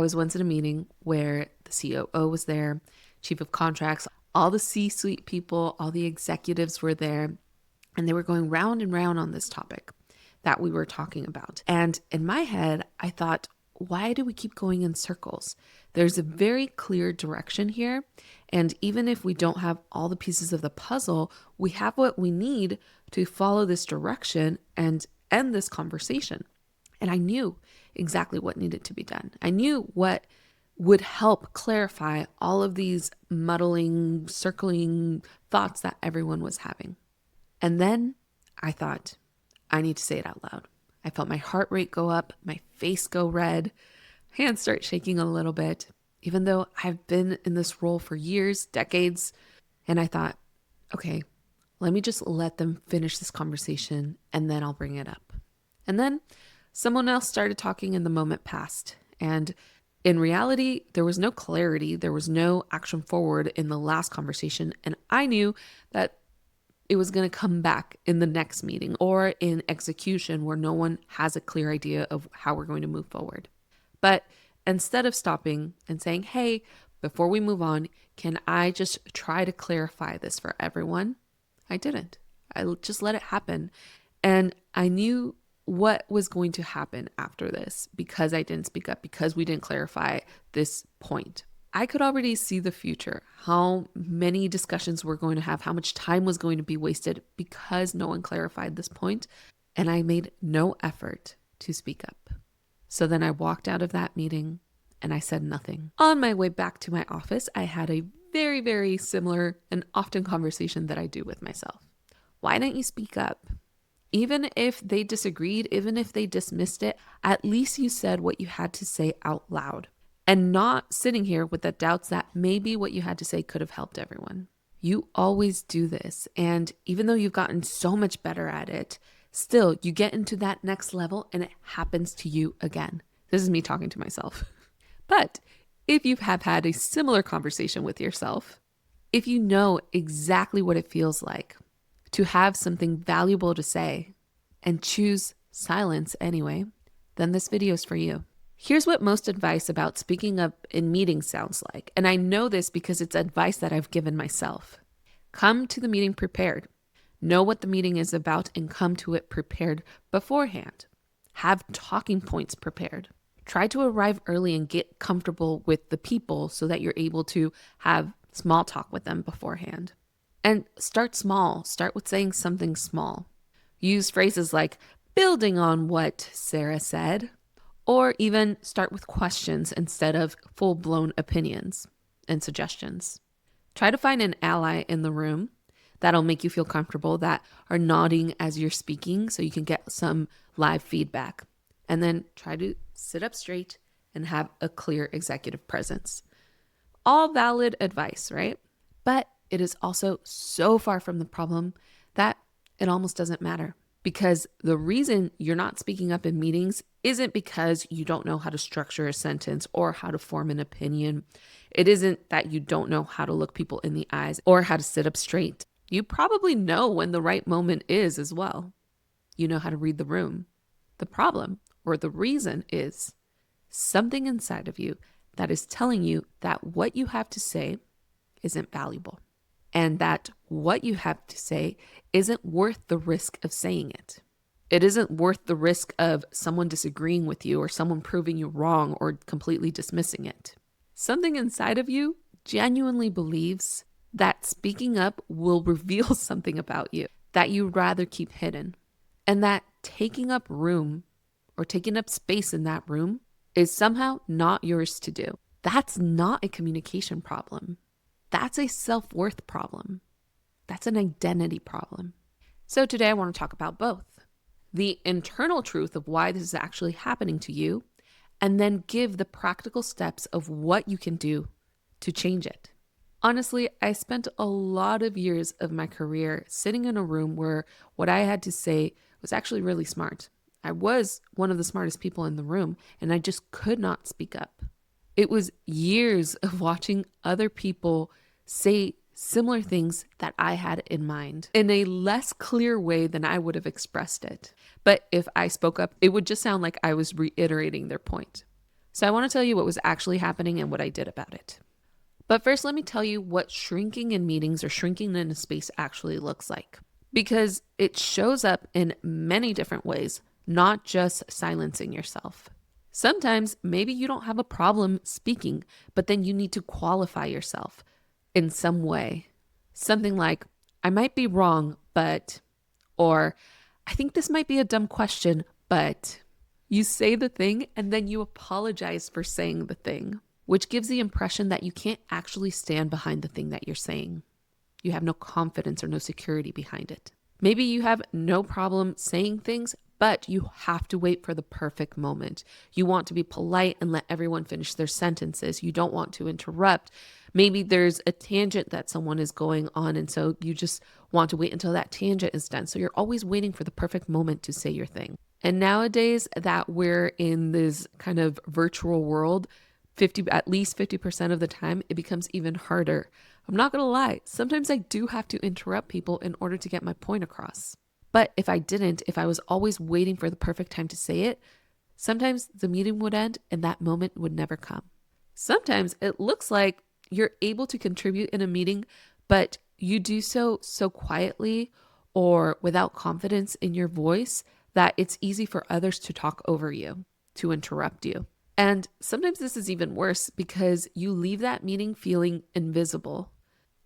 I was once in a meeting where the COO was there, chief of contracts, all the C-suite people, all the executives were there, and they were going round and round on this topic that we were talking about. And in my head, I thought, why do we keep going in circles? There's a very clear direction here. And even if we don't have all the pieces of the puzzle, we have what we need to follow this direction and end this conversation. And I knew exactly what needed to be done. I knew what would help clarify all of these muddling, circling thoughts that everyone was having. And then I thought, I need to say it out loud. I felt my heart rate go up, my face go red, hands start shaking a little bit, even though I've been in this role for years, decades. And I thought, okay, let me just let them finish this conversation and then I'll bring it up. And then someone else started talking and the moment passed. And in reality, there was no clarity. There was no action forward in the last conversation. And I knew that it was going to come back in the next meeting or in execution where no one has a clear idea of how we're going to move forward. But instead of stopping and saying, hey, before we move on, can I just try to clarify this for everyone? I didn't. I just let it happen. And I knew what was going to happen after this because I didn't speak up, because we didn't clarify this point. I could already see the future, how many discussions we're going to have, how much time was going to be wasted because no one clarified this point, and I made no effort to speak up. So then I walked out of that meeting and I said nothing. On my way back to my office, I had a very, very similar and often conversation that I do with myself. Why didn't you speak up? Even if they disagreed, even if they dismissed it, at least you said what you had to say out loud. And not sitting here with the doubts that maybe what you had to say could have helped everyone. You always do this. And even though you've gotten so much better at it, still you get into that next level and it happens to you again. This is me talking to myself. But if you have had a similar conversation with yourself, if you know exactly what it feels like to have something valuable to say and choose silence anyway, then this video is for you. Here's what most advice about speaking up in meetings sounds like. And I know this because it's advice that I've given myself. Come to the meeting prepared. Know what the meeting is about and come to it prepared beforehand. Have talking points prepared. Try to arrive early and get comfortable with the people so that you're able to have small talk with them beforehand. And start small. Start with saying something small. Use phrases like building on what Sarah said. Or even start with questions instead of full-blown opinions and suggestions. Try to find an ally in the room that'll make you feel comfortable, that are nodding as you're speaking so you can get some live feedback. And then try to sit up straight and have a clear executive presence. All valid advice, right? But it is also so far from the problem that it almost doesn't matter. Because the reason you're not speaking up in meetings isn't because you don't know how to structure a sentence or how to form an opinion. It isn't that you don't know how to look people in the eyes or how to sit up straight. You probably know when the right moment is as well. You know how to read the room. The problem or the reason is something inside of you that is telling you that what you have to say isn't valuable. And that what you have to say isn't worth the risk of saying it. It isn't worth the risk of someone disagreeing with you or someone proving you wrong or completely dismissing it. Something inside of you genuinely believes that speaking up will reveal something about you that you'd rather keep hidden. And that taking up room or taking up space in that room is somehow not yours to do. That's not a communication problem. That's a self-worth problem. That's an identity problem. So today I want to talk about both. The internal truth of why this is actually happening to you, and then give the practical steps of what you can do to change it. Honestly, I spent a lot of years of my career sitting in a room where what I had to say was actually really smart. I was one of the smartest people in the room, and I just could not speak up. It was years of watching other people say similar things that I had in mind in a less clear way than I would have expressed it. But if I spoke up, it would just sound like I was reiterating their point. So I want to tell you what was actually happening and what I did about it. But first, let me tell you what shrinking in meetings or shrinking in a space actually looks like, because it shows up in many different ways, not just silencing yourself. Sometimes maybe you don't have a problem speaking, but then you need to qualify yourself in some way. Something like, I might be wrong, but, or I think this might be a dumb question, but you say the thing and then you apologize for saying the thing, which gives the impression that you can't actually stand behind the thing that you're saying. You have no confidence or no security behind it. Maybe you have no problem saying things, but you have to wait for the perfect moment. You want to be polite and let everyone finish their sentences. You don't want to interrupt. Maybe there's a tangent that someone is going on, and so you just want to wait until that tangent is done. So you're always waiting for the perfect moment to say your thing. And nowadays that we're in this kind of virtual world, at least 50% of the time, it becomes even harder. I'm not going to lie. Sometimes I do have to interrupt people in order to get my point across. But if I was always waiting for the perfect time to say it, sometimes the meeting would end and that moment would never come. Sometimes it looks like you're able to contribute in a meeting, but you do so quietly or without confidence in your voice that it's easy for others to talk over you, to interrupt you. And sometimes this is even worse because you leave that meeting feeling invisible,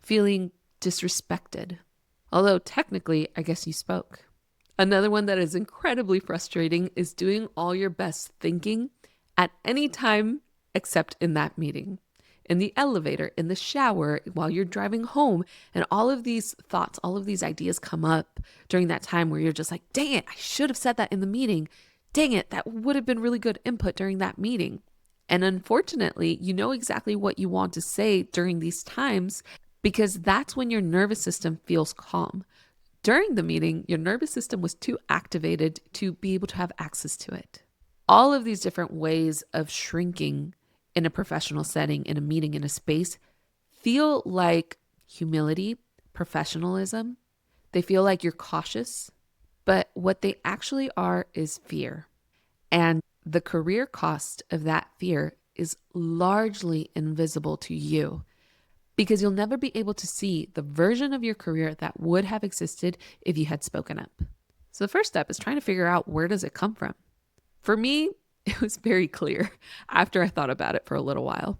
feeling disrespected. Although technically, I guess you spoke. Another one that is incredibly frustrating is doing all your best thinking at any time except in that meeting. In the elevator, in the shower, while you're driving home, and all of these thoughts, all of these ideas come up during that time where you're just like, dang it, I should have said that in the meeting. Dang it, that would have been really good input during that meeting. And unfortunately, you know exactly what you want to say during these times because that's when your nervous system feels calm. During the meeting, your nervous system was too activated to be able to have access to it. All of these different ways of shrinking in a professional setting, in a meeting, in a space, feel like humility, professionalism. They feel like you're cautious, but what they actually are is fear. And the career cost of that fear is largely invisible to you because you'll never be able to see the version of your career that would have existed if you had spoken up. So the first step is trying to figure out, where does it come from? For me, it was very clear after I thought about it for a little while.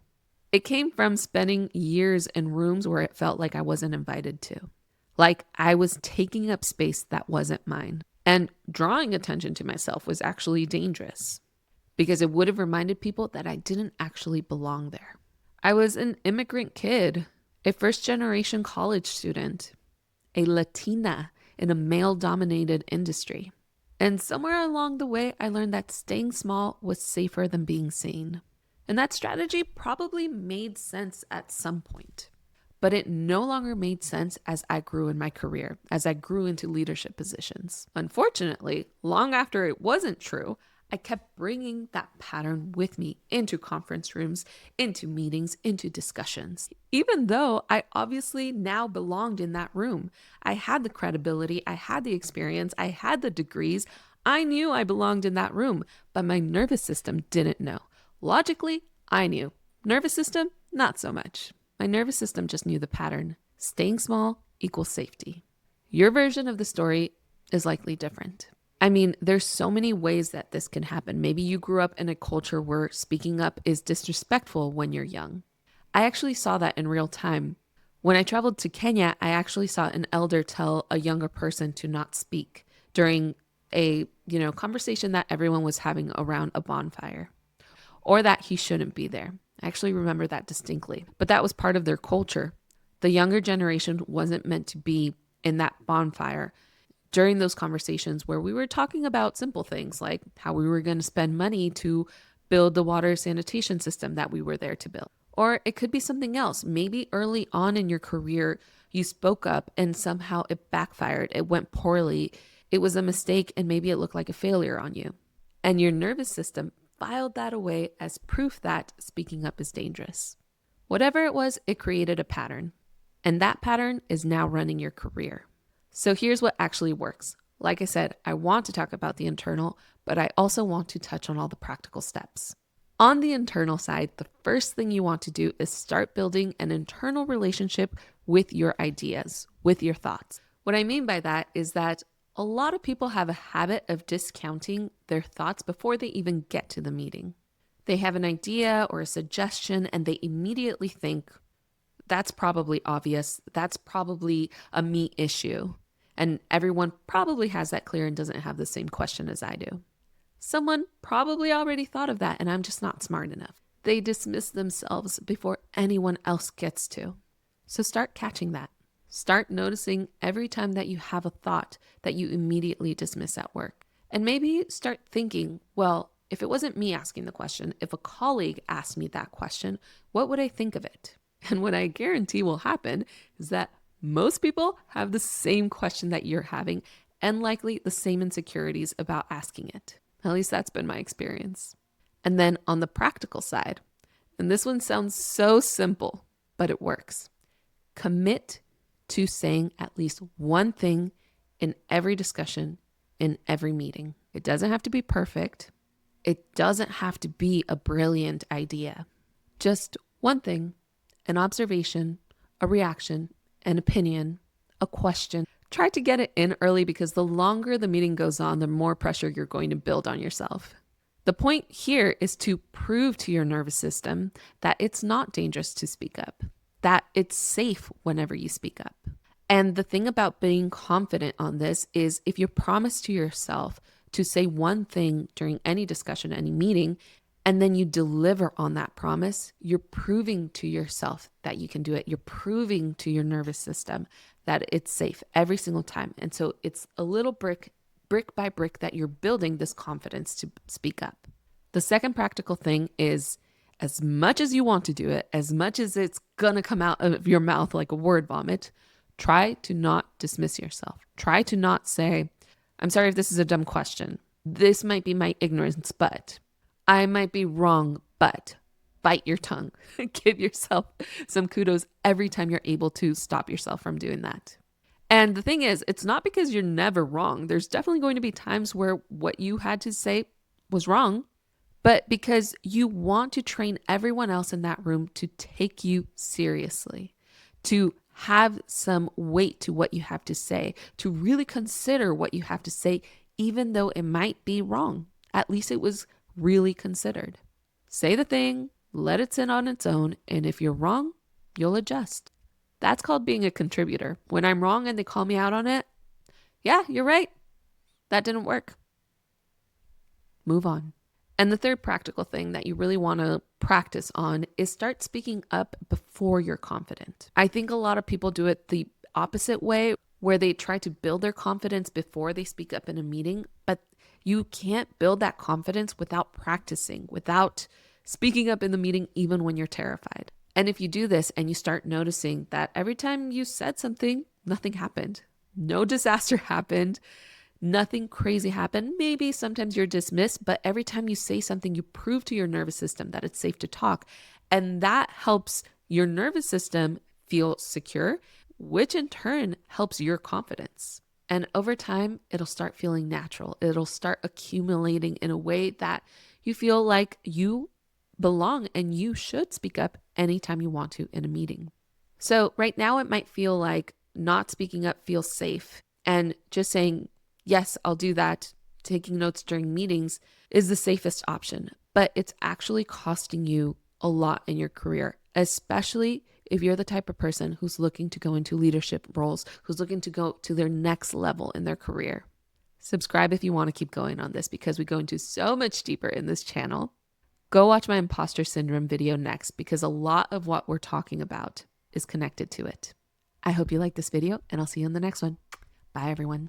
It came from spending years in rooms where it felt like I wasn't invited to, like I was taking up space that wasn't mine. And drawing attention to myself was actually dangerous because it would have reminded people that I didn't actually belong there. I was an immigrant kid, a first-generation college student, a Latina in a male-dominated industry. And somewhere along the way, I learned that staying small was safer than being seen. And that strategy probably made sense at some point. But it no longer made sense as I grew in my career, as I grew into leadership positions. Unfortunately, long after it wasn't true, I kept bringing that pattern with me into conference rooms, into meetings, into discussions. Even though I obviously now belonged in that room, I had the credibility, I had the experience, I had the degrees, I knew I belonged in that room, but my nervous system didn't know. Logically, I knew. Nervous system, not so much. My nervous system just knew the pattern. Staying small equals safety. Your version of the story is likely different. I mean, there's so many ways that this can happen. Maybe you grew up in a culture where speaking up is disrespectful when you're young. I actually saw that in real time. When I traveled to Kenya, I actually saw an elder tell a younger person to not speak during a, conversation that everyone was having around a bonfire, or that he shouldn't be there. I actually remember that distinctly, but that was part of their culture. The younger generation wasn't meant to be in that bonfire during those conversations where we were talking about simple things like how we were going to spend money to build the water sanitation system that we were there to build. Or it could be something else. Maybe early on in your career, you spoke up and somehow it backfired. It went poorly. It was a mistake and maybe it looked like a failure on you. And your nervous system filed that away as proof that speaking up is dangerous. Whatever it was, it created a pattern. And that pattern is now running your career. So here's what actually works. Like I said, I want to talk about the internal, but I also want to touch on all the practical steps. On the internal side, the first thing you want to do is start building an internal relationship with your ideas, with your thoughts. What I mean by that is that a lot of people have a habit of discounting their thoughts before they even get to the meeting. They have an idea or a suggestion and they immediately think, that's probably obvious. That's probably a me issue. And everyone probably has that clear and doesn't have the same question as I do. Someone probably already thought of that and I'm just not smart enough. They dismiss themselves before anyone else gets to. So start catching that. Start noticing every time that you have a thought that you immediately dismiss at work. And maybe start thinking, well, if it wasn't me asking the question, if a colleague asked me that question, what would I think of it? And what I guarantee will happen is that most people have the same question that you're having and likely the same insecurities about asking it. At least that's been my experience. And then on the practical side, and this one sounds so simple, but it works. Commit to saying at least one thing in every discussion, in every meeting. It doesn't have to be perfect. It doesn't have to be a brilliant idea. Just one thing, an observation, a reaction, an opinion, a question. Try to get it in early because the longer the meeting goes on, the more pressure you're going to build on yourself. The point here is to prove to your nervous system that it's not dangerous to speak up, that it's safe whenever you speak up. And the thing about being confident on this is if you promise to yourself to say one thing during any discussion, any meeting, and then you deliver on that promise, you're proving to yourself that you can do it. You're proving to your nervous system that it's safe every single time. And so it's a little brick by brick that you're building this confidence to speak up. The second practical thing is as much as you want to do it, as much as it's going to come out of your mouth like a word vomit, try to not dismiss yourself. Try to not say, I'm sorry if this is a dumb question. This might be my ignorance, but I might be wrong, but bite your tongue. Give yourself some kudos every time you're able to stop yourself from doing that. And the thing is, it's not because you're never wrong. There's definitely going to be times where what you had to say was wrong, but because you want to train everyone else in that room to take you seriously, to have some weight to what you have to say, to really consider what you have to say, even though it might be wrong. At least it was really considered. Say the thing, let it sit on its own, and if you're wrong, you'll adjust. That's called being a contributor. When I'm wrong and they call me out on it, yeah, you're right. That didn't work. Move on. And the third practical thing that you really want to practice on is start speaking up before you're confident. I think a lot of people do it the opposite way, where they try to build their confidence before they speak up in a meeting, but you can't build that confidence without practicing, without speaking up in the meeting, even when you're terrified. And if you do this and you start noticing that every time you said something, nothing happened, no disaster happened, nothing crazy happened. Maybe sometimes you're dismissed, but every time you say something, you prove to your nervous system that it's safe to talk. And that helps your nervous system feel secure, which in turn helps your confidence. And over time, it'll start feeling natural. It'll start accumulating in a way that you feel like you belong and you should speak up anytime you want to in a meeting. So right now, it might feel like not speaking up feels safe, and just saying, yes, I'll do that, taking notes during meetings is the safest option, but it's actually costing you a lot in your career, especially if you're the type of person who's looking to go into leadership roles, who's looking to go to their next level in their career. Subscribe if you want to keep going on this because we go into so much deeper in this channel. Go watch my imposter syndrome video next because a lot of what we're talking about is connected to it. I hope you like this video and I'll see you in the next one. Bye everyone.